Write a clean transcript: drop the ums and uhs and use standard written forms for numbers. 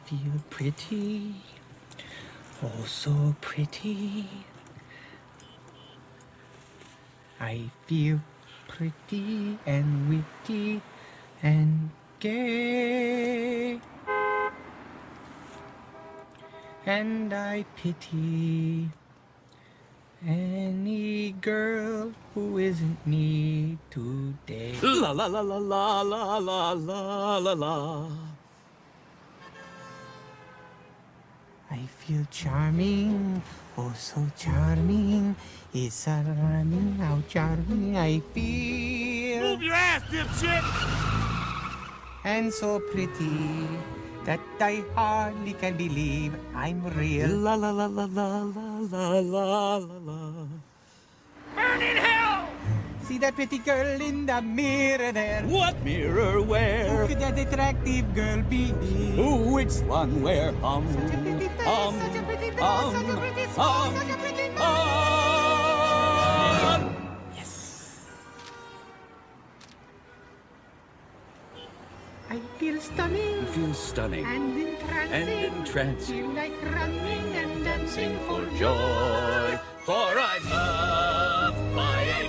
feel pretty, oh so pretty. I feel pretty and witty and gay, and I pity any girl who isn't me today. La la la la la la la la la la. I feel charming, oh so charming. It's alarming how charming I feel. Move your ass, dipshit! And so pretty that I hardly can believe I'm real. La la la la la la la la la. Burn in hell! See that pretty girl in the mirror there? What mirror Who where? could that attractive girl be? Who, which one where? Such a pretty face, such a pretty face, such a pretty soul, such a pretty Yes. I feel stunning You feel stunning and entrancing. and entrancing. Feel like running and dancing For joy, for I'm loved by a